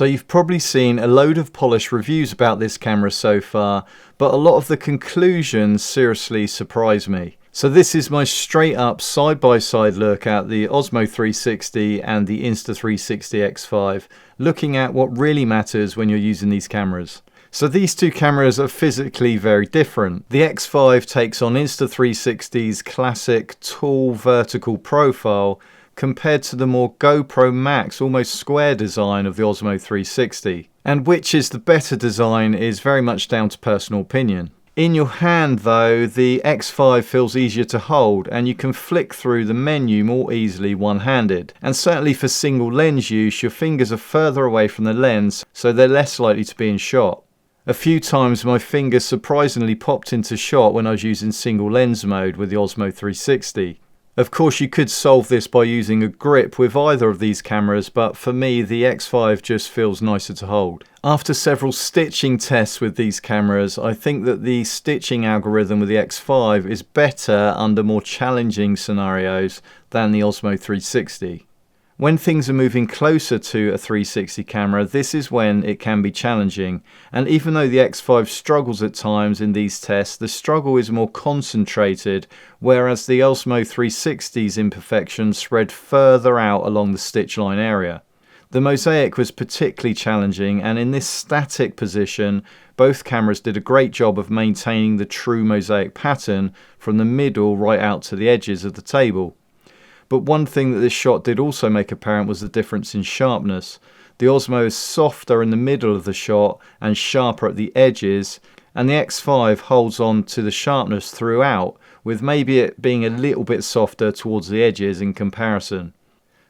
So you've probably seen a load of polished reviews about this camera so far, but a lot of the conclusions seriously surprise me. So this is my straight up side-by-side look at the Osmo 360 and the Insta360 X5, looking at what really matters when you're using these cameras. So these two cameras are physically very different. The X5 takes on Insta360's classic tall vertical profile compared to the more GoPro Max almost square design of the Osmo 360. And which is the better design is very much down to personal opinion. In your hand though, the X5 feels easier to hold and you can flick through the menu more easily one-handed. And certainly for single lens use, your fingers are further away from the lens, so they're less likely to be in shot. A few times my fingers surprisingly popped into shot when I was using single lens mode with the Osmo 360. Of course you could solve this by using a grip with either of these cameras, but for me the X5 just feels nicer to hold. After several stitching tests with these cameras, I think that the stitching algorithm with the X5 is better under more challenging scenarios than the Osmo 360. When things are moving closer to a 360 camera, this is when it can be challenging. And even though the X5 struggles at times in these tests, the struggle is more concentrated, whereas the Osmo 360's imperfections spread further out along the stitch line area. The mosaic was particularly challenging, and in this static position, both cameras did a great job of maintaining the true mosaic pattern from the middle right out to the edges of the table. But one thing that this shot did also make apparent was the difference in sharpness. The Osmo is softer in the middle of the shot and sharper at the edges, and the X5 holds on to the sharpness throughout, with maybe it being a little bit softer towards the edges in comparison.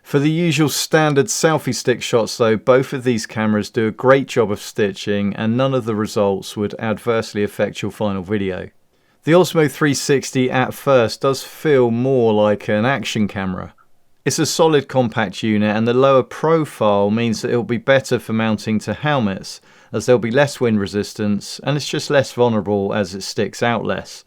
For the usual standard selfie stick shots though, both of these cameras do a great job of stitching, and none of the results would adversely affect your final video. The Osmo 360 at first does feel more like an action camera. It's a solid compact unit, and the lower profile means that it will be better for mounting to helmets, as there'll be less wind resistance and it's just less vulnerable as it sticks out less.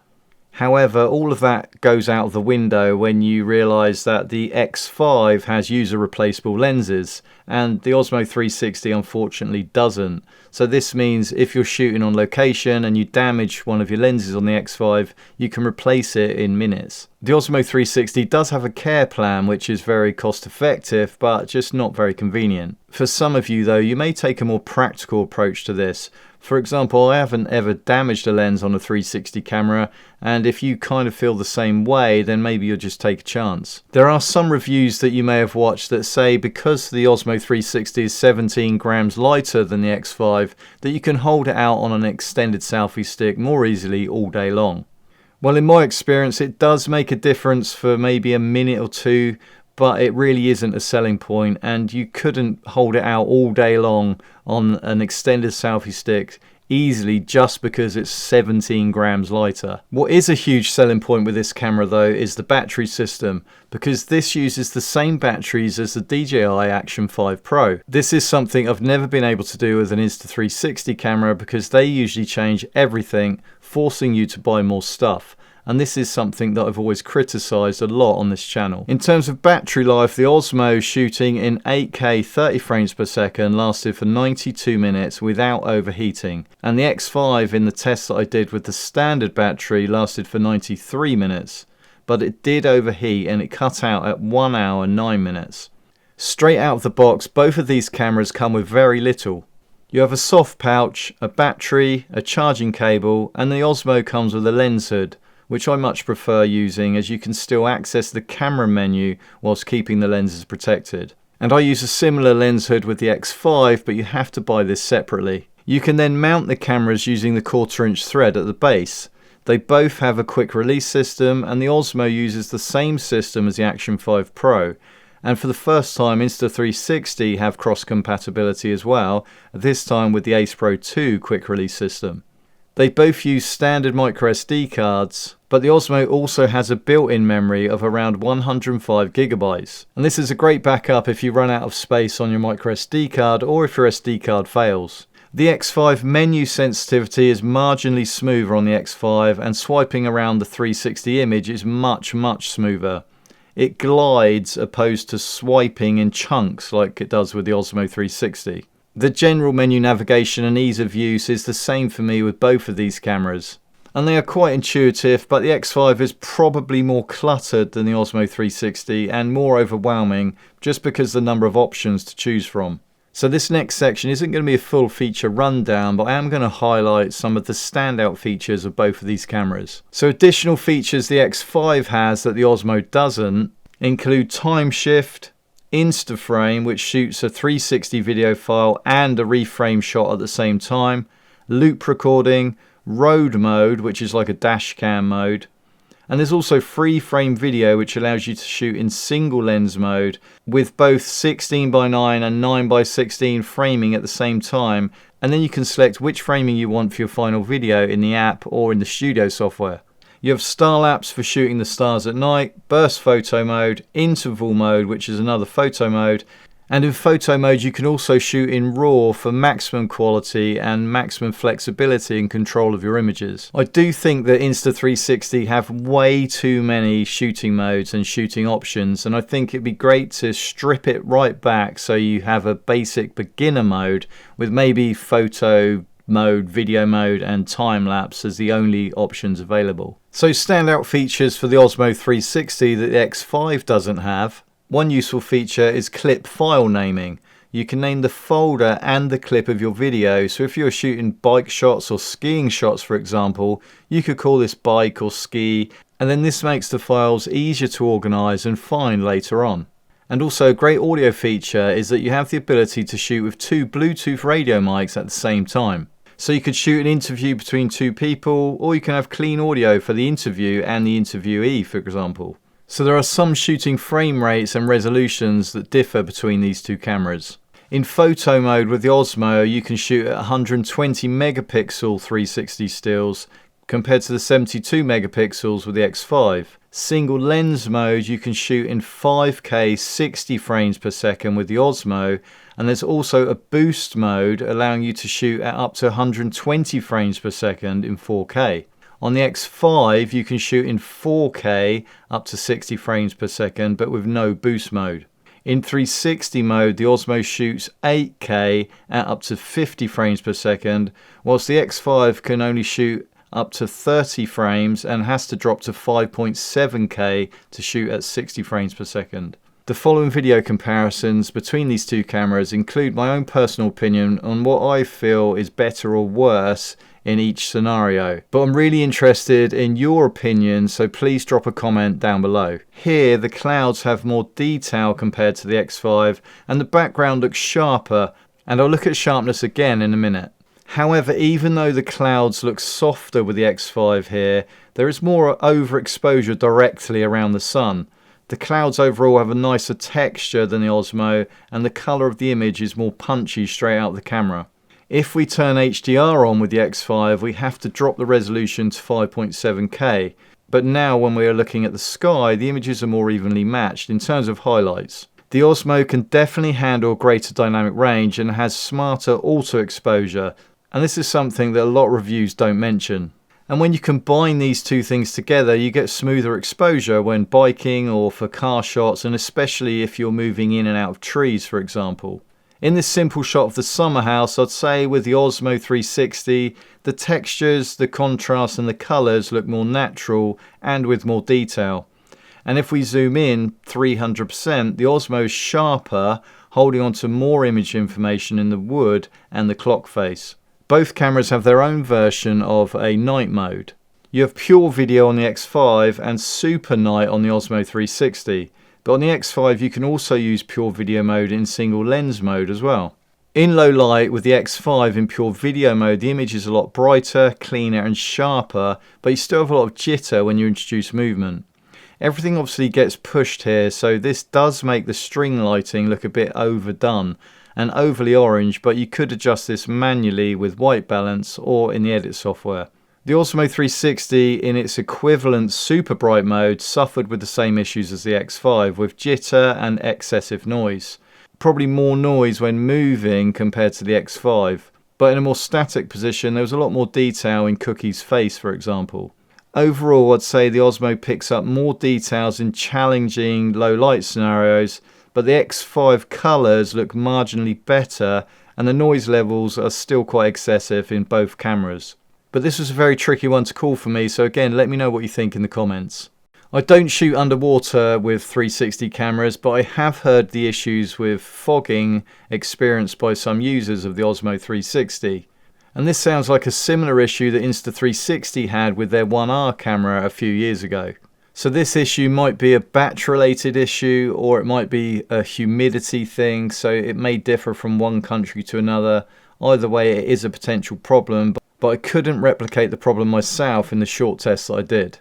However, all of that goes out of the window when you realise that the X5 has user replaceable lenses and the Osmo 360 unfortunately doesn't. So this means if you're shooting on location and you damage one of your lenses on the X5, you can replace it in minutes. The Osmo 360 does have a care plan which is very cost effective but just not very convenient. For some of you though, you may take a more practical approach to this. For example, I haven't ever damaged a lens on a 360 camera, and if you kind of feel the same way, then maybe you'll just take a chance. There are some reviews that you may have watched that say because the Osmo 360 is 17 grams lighter than the X5, that you can hold it out on an extended selfie stick more easily all day long. Well, in my experience, it does make a difference for maybe a minute or two, but it really isn't a selling point, and you couldn't hold it out all day long on an extended selfie stick easily just because it's 17 grams lighter. What is a huge selling point with this camera though is the battery system, because this uses the same batteries as the DJI Action 5 Pro. This is something I've never been able to do with an Insta360 camera because they usually change everything, forcing you to buy more stuff. And this is something that I've always criticised a lot on this channel. In terms of battery life, the Osmo shooting in 8K 30 frames per second lasted for 92 minutes without overheating. And the X5 in the test that I did with the standard battery lasted for 93 minutes. But it did overheat and it cut out at 1 hour and 9 minutes. Straight out of the box, both of these cameras come with very little. You have a soft pouch, a battery, a charging cable, and the Osmo comes with a lens hood, which I much prefer using as you can still access the camera menu whilst keeping the lenses protected. And I use a similar lens hood with the X5, but you have to buy this separately. You can then mount the cameras using the 1/4 inch thread at the base. They both have a quick release system, and the Osmo uses the same system as the Action 5 Pro. And for the first time, Insta360 have cross compatibility as well, this time with the Ace Pro 2 quick release system. They both use standard microSD cards, but the Osmo also has a built-in memory of around 105 gigabytes. And this is a great backup if you run out of space on your microSD card or if your SD card fails. The X5 menu sensitivity is marginally smoother on the X5, and swiping around the 360 image is much smoother. It glides opposed to swiping in chunks like it does with the Osmo 360. The general menu navigation and ease of use is the same for me with both of these cameras. And they are quite intuitive, but the X5 is probably more cluttered than the Osmo 360 and more overwhelming just because of the number of options to choose from. So this next section isn't going to be a full feature rundown, but I am going to highlight some of the standout features of both of these cameras. So additional features the X5 has that the Osmo doesn't include time shift, Insta360, which shoots a 360 video file and a reframe shot at the same time, loop recording, road mode, which is like a dash cam mode, and there's also free frame video, which allows you to shoot in single lens mode with both 16:9 and 9:16 framing at the same time, and then you can select which framing you want for your final video in the app or in the studio software. You have star lapse for shooting the stars at night, burst photo mode, interval mode, which is another photo mode, and in photo mode you can also shoot in RAW for maximum quality and maximum flexibility and control of your images. I do think that Insta360 have way too many shooting modes and shooting options, and I think it'd be great to strip it right back so you have a basic beginner mode with maybe photo mode, video mode and time lapse as the only options available. So standout features for the Osmo 360 that the X5 doesn't have. One useful feature is clip file naming. You can name the folder and the clip of your video, so if you're shooting bike shots or skiing shots for example, you could call this bike or ski, and then this makes the files easier to organize and find later on. And also a great audio feature is that you have the ability to shoot with two Bluetooth radio mics at the same time. So you could shoot an interview between two people, or you can have clean audio for the interview and the interviewee, for example. So there are some shooting frame rates and resolutions that differ between these two cameras. In photo mode with the Osmo, you can shoot at 120 megapixel 360 stills compared to the 72 megapixels with the X5. Single lens mode, you can shoot in 5K 60 frames per second with the Osmo, and there's also a boost mode allowing you to shoot at up to 120 frames per second in 4K. On the X5 you can shoot in 4K up to 60 frames per second but with no boost mode. In 360 mode the Osmo shoots 8K at up to 50 frames per second, whilst the X5 can only shoot up to 30 frames and has to drop to 5.7K to shoot at 60 frames per second. The following video comparisons between these two cameras include my own personal opinion on what I feel is better or worse in each scenario, but I'm really interested in your opinion, so please drop a comment down below. Here the clouds have more detail compared to the X5 and the background looks sharper, and I'll look at sharpness again in a minute. However, even though the clouds look softer with the X5 here, there is more overexposure directly around the sun. The clouds overall have a nicer texture than the Osmo, and the colour of the image is more punchy straight out of the camera. If we turn HDR on with the X5, we have to drop the resolution to 5.7K, but now when we are looking at the sky, the images are more evenly matched in terms of highlights. The Osmo can definitely handle greater dynamic range and has smarter auto exposure, and this is something that a lot of reviews don't mention. And when you combine these two things together, you get smoother exposure when biking or for car shots, and especially if you're moving in and out of trees, for example. In this simple shot of the summer house, I'd say with the Osmo 360, the textures, the contrast and the colours look more natural and with more detail. And if we zoom in 300%, the Osmo is sharper, holding on to more image information in the wood and the clock face. Both cameras have their own version of a night mode. You have pure video on the X5 and super night on the Osmo 360. But on the X5 you can also use pure video mode in single lens mode as well. In low light with the X5 in pure video mode, the image is a lot brighter, cleaner and sharper, but you still have a lot of jitter when you introduce movement. Everything obviously gets pushed here, so this does make the string lighting look a bit overdone and overly orange, but you could adjust this manually with white balance or in the edit software. The Osmo 360 in its equivalent super bright mode suffered with the same issues as the X5 with jitter and excessive noise. Probably more noise when moving compared to the X5, but in a more static position there was a lot more detail in Cookie's face, for example. Overall I'd say the Osmo picks up more details in challenging low light scenarios, but the X5 colours look marginally better and the noise levels are still quite excessive in both cameras. But this was a very tricky one to call for me, so again, let me know what you think in the comments. I don't shoot underwater with 360 cameras, but I have heard the issues with fogging experienced by some users of the Osmo 360. And this sounds like a similar issue that Insta360 had with their 1R camera a few years ago. So this issue might be a batch related issue, or it might be a humidity thing, so it may differ from one country to another. Either way, it is a potential problem, but I couldn't replicate the problem myself in the short test that I did.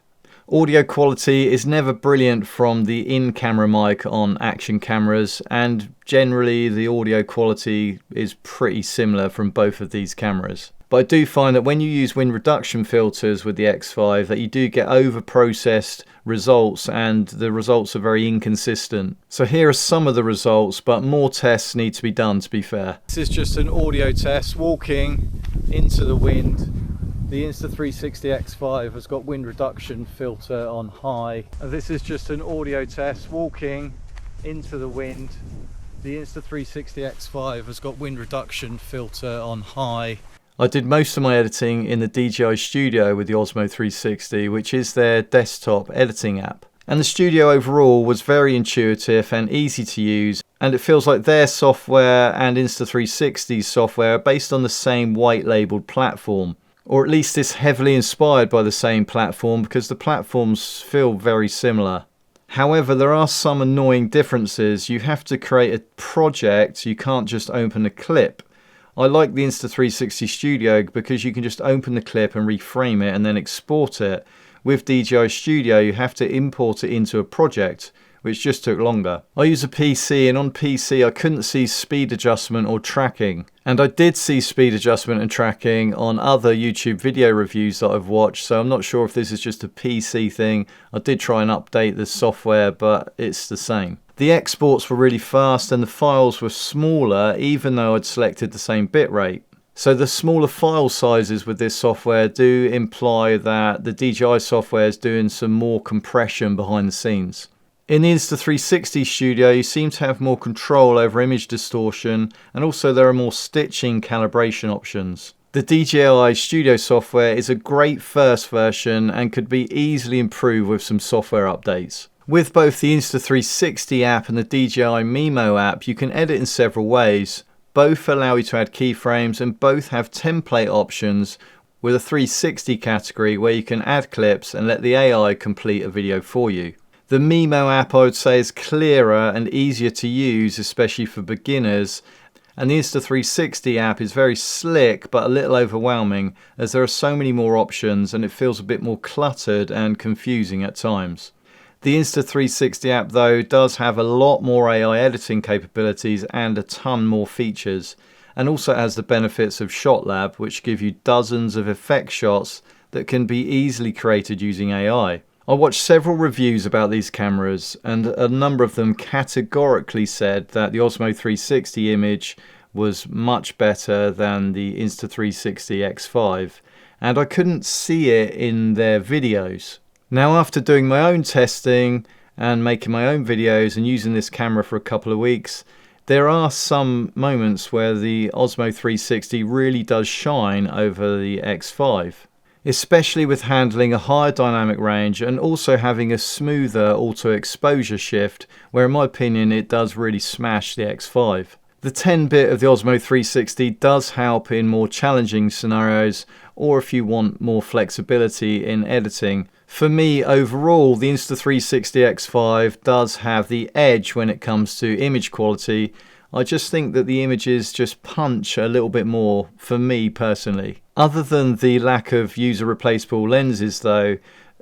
Audio quality is never brilliant from the in-camera mic on action cameras, and generally the audio quality is pretty similar from both of these cameras. But I do find that when you use wind reduction filters with the X5 that you do get over-processed results, and the results are very inconsistent. So here are some of the results, but more tests need to be done, to be fair. This is just an audio test walking into the wind. The Insta360 X5 has got wind reduction filter on high. This is just an audio test walking into the wind. The Insta360 X5 has got wind reduction filter on high. I did most of my editing in the DJI Studio with the Osmo 360, which is their desktop editing app. And the Studio overall was very intuitive and easy to use, and it feels like their software and Insta360's software are based on the same white labeled platform. Or at least it's heavily inspired by the same platform, because the platforms feel very similar. However, there are some annoying differences. You have to create a project, you can't just open a clip. I like the Insta360 Studio because you can just open the clip and reframe it and then export it. With DJI Studio, you have to import it into a project, which just took longer. I use a PC, and on PC I couldn't see speed adjustment or tracking. And I did see speed adjustment and tracking on other YouTube video reviews that I've watched, so I'm not sure if this is just a PC thing. I did try and update the software, but it's the same. The exports were really fast and the files were smaller, even though I'd selected the same bitrate. So the smaller file sizes with this software do imply that the DJI software is doing some more compression behind the scenes. In the Insta360 Studio, you seem to have more control over image distortion, and also there are more stitching calibration options. The DJI Studio software is a great first version and could be easily improved with some software updates. With both the Insta360 app and the DJI Mimo app, you can edit in several ways. Both allow you to add keyframes, and both have template options with a 360 category where you can add clips and let the AI complete a video for you. The Mimo app, I would say, is clearer and easier to use, especially for beginners. And the Insta360 app is very slick but a little overwhelming, as there are so many more options and it feels a bit more cluttered and confusing at times. The Insta360 app though does have a lot more AI editing capabilities and a ton more features, and also has the benefits of ShotLab, which give you dozens of effect shots that can be easily created using AI. I watched several reviews about these cameras, and a number of them categorically said that the Osmo 360 image was much better than the Insta360 X5, and I couldn't see it in their videos. Now, after doing my own testing and making my own videos and using this camera for a couple of weeks, there are some moments where the Osmo 360 really does shine over the X5. Especially with handling a higher dynamic range and also having a smoother auto exposure shift, where in my opinion it does really smash the X5. The 10-bit of the Osmo 360 does help in more challenging scenarios, or if you want more flexibility in editing. For me, overall, the Insta360 X5 does have the edge when it comes to image quality. I just think that the images just punch a little bit more for me personally. Other than the lack of user replaceable lenses though,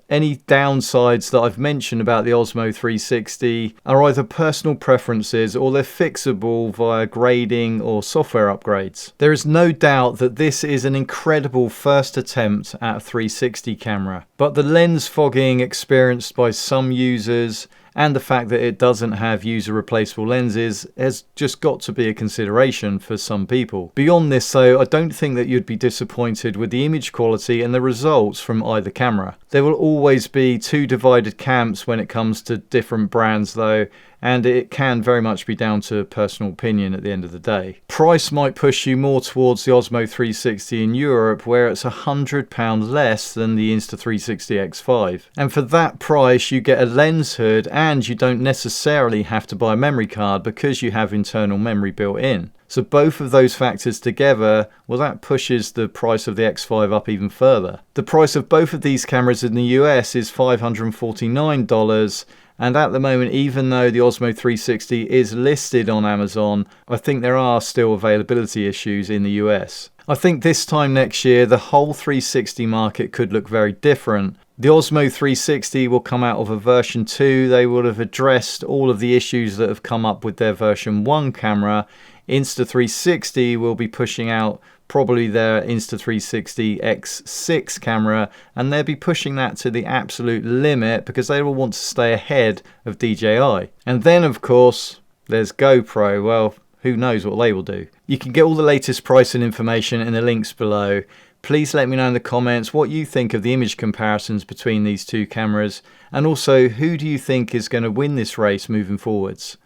any downsides that I've mentioned about the Osmo 360 are either personal preferences or they're fixable via grading or software upgrades. There is no doubt that this is an incredible first attempt at a 360 camera, but the lens fogging experienced by some users and the fact that it doesn't have user replaceable lenses has just got to be a consideration for some people. Beyond this though, I don't think that you'd be disappointed with the image quality and the results from either camera. There will always be two divided camps when it comes to different brands though, and it can very much be down to personal opinion at the end of the day. Price might push you more towards the Osmo 360 in Europe, where it's £100 less than the Insta360 X5. And for that price you get a lens hood, and you don't necessarily have to buy a memory card because you have internal memory built in. So both of those factors together, well, that pushes the price of the X5 up even further. The price of both of these cameras in the US is $549, and at the moment, even though the Osmo 360 is listed on Amazon, I think there are still availability issues in the US. I think this time next year, the whole 360 market could look very different. The Osmo 360 will come out of a version 2. They will have addressed all of the issues that have come up with their version 1 camera. Insta360 will be pushing out probably their Insta360 X6 camera, and they'll be pushing that to the absolute limit because they will want to stay ahead of DJI. And then of course there's GoPro. Well, who knows what they will do. You can get all the latest price and information in the links below. Please let me know in the comments what you think of the image comparisons between these two cameras, and also who do you think is going to win this race moving forwards.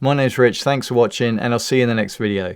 My name's Rich, thanks for watching, and I'll see you in the next video.